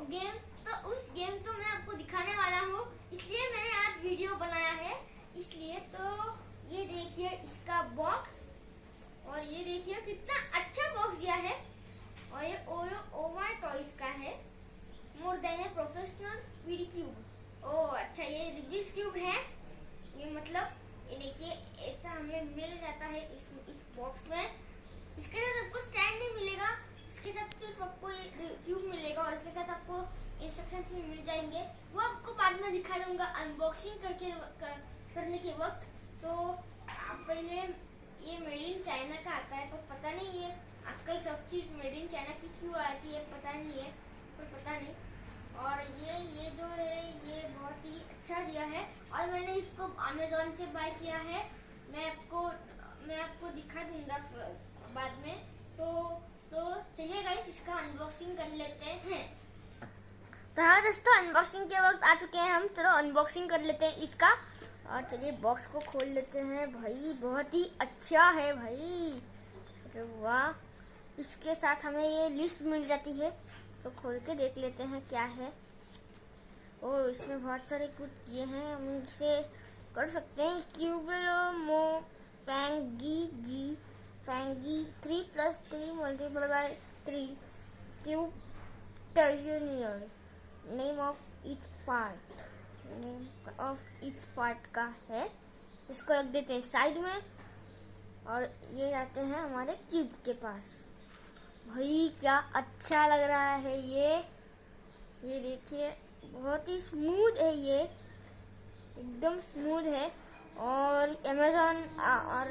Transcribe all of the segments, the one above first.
Game तो मैं आपको दिखाने वाला हूँ, इसलिए मैंने आज वीडियो बनाया है। इसलिए तो ये देखिए इसका बॉक्स, और ये देखिए कितना अच्छा बॉक्स दिया है। और ये ओवर टॉयज का है, मोर देन ए प्रोफेशनल वीडी क्यूब। ओह अच्छा, ये रिबिस क्यूब है। ये मतलब ये देखिए ऐसा हमें मिल जाता है इस बॉक्स में। इसके साथ आपको स्टैंड नहीं मिलेगा, इसके साथ सिर्फ आपको ये ट्यूब मिलेगा और इसके साथ आपको इंस्ट्रक्शंस भी मिल जाएंगे। वो आपको बाद में दिखा दूंगा अनबॉक्सिंग करने के वक्त। तो पहले ये मेड इन चाइना का आता है, पर पता नहीं ये आजकल सब चीज मेड इन चाइना की क्यों आती है पता नहीं है, पर पता नहीं। और ये जो है ये बहुत ही अच्छा दिया है और मैंने इसको अमेज़न से बाय किया है। मैं आपको दिखा दूंगा बाद में। तो चलिए गाइस इसका अनबॉक्सिंग कर लेते हैं। तो हाँ दोस्तों, अनबॉक्सिंग के वक्त आ चुके हैं हम। चलो अनबॉक्सिंग कर लेते हैं इसका। और चलिए बॉक्स को खोल लेते हैं। भाई बहुत ही अच्छा है भाई, अरे वाह। इसके साथ हमें ये लिस्ट मिल जाती है, तो खोल के देख लेते हैं क्या है। ओ इसमें बहुत सारे कुछ ये हैं, हम इसे कर सकते हैं। क्यूबलो फैंगी 3+3 × 3 क्यूब टर्जियर। नेम ऑफ ईच पार्ट का है। इसको रख देते हैं साइड में और ये जाते हैं हमारे क्यूब के पास। भाई क्या अच्छा लग रहा है ये देखिए बहुत ही स्मूथ है, ये एकदम स्मूथ है। और अमेज़न और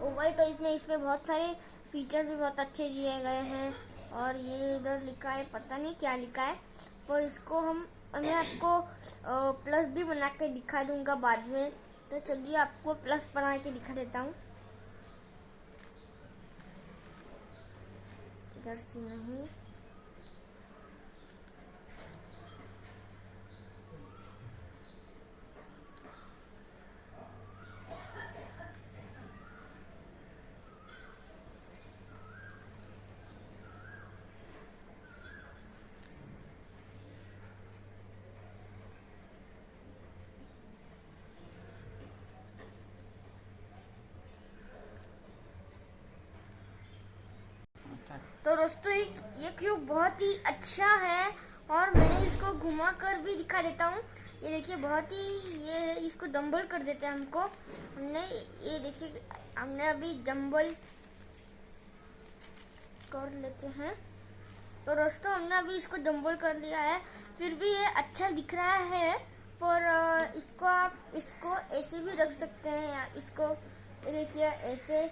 ओवर टॉयज ने इसमें बहुत सारे फीचर भी बहुत अच्छे दिए गए हैं। और ये इधर लिखा है, पता नहीं क्या लिखा है, पर इसको मैं आपको प्लस भी बना के दिखा दूंगा बाद में। तो चलिए आपको प्लस बना के दिखा देता हूँ। इधर से नहीं, तो दोस्तों ये क्यूब बहुत ही अच्छा है और मैंने इसको घुमा कर भी दिखा देता हूँ। ये देखिए बहुत ही ये इसको डंबल कर देते हैं हमको। ये देखिए हमने अभी डंबल कर लेते हैं। तो दोस्तों हमने अभी इसको डंबल कर लिया है, फिर भी ये अच्छा दिख रहा है। पर इसको ऐसे भी रख सकते हैं। इसको देखिए ऐसे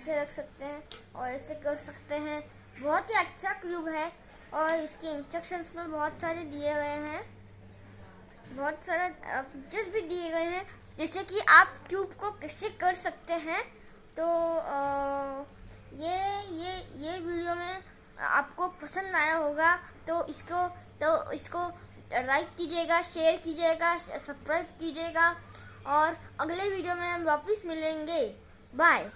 रख सकते हैं और ऐसे कर सकते हैं। बहुत ही अच्छा क्यूब है और इसके इंस्ट्रक्शंस में बहुत सारे दिए गए हैं, बहुत सारे फीचर्स भी दिए गए हैं, जैसे कि आप क्यूब को कैसे कर सकते हैं। तो ये वीडियो में आपको पसंद आया होगा तो इसको लाइक कीजिएगा, शेयर कीजिएगा, सब्सक्राइब कीजिएगा और अगले वीडियो में हम वापस मिलेंगे। बाय।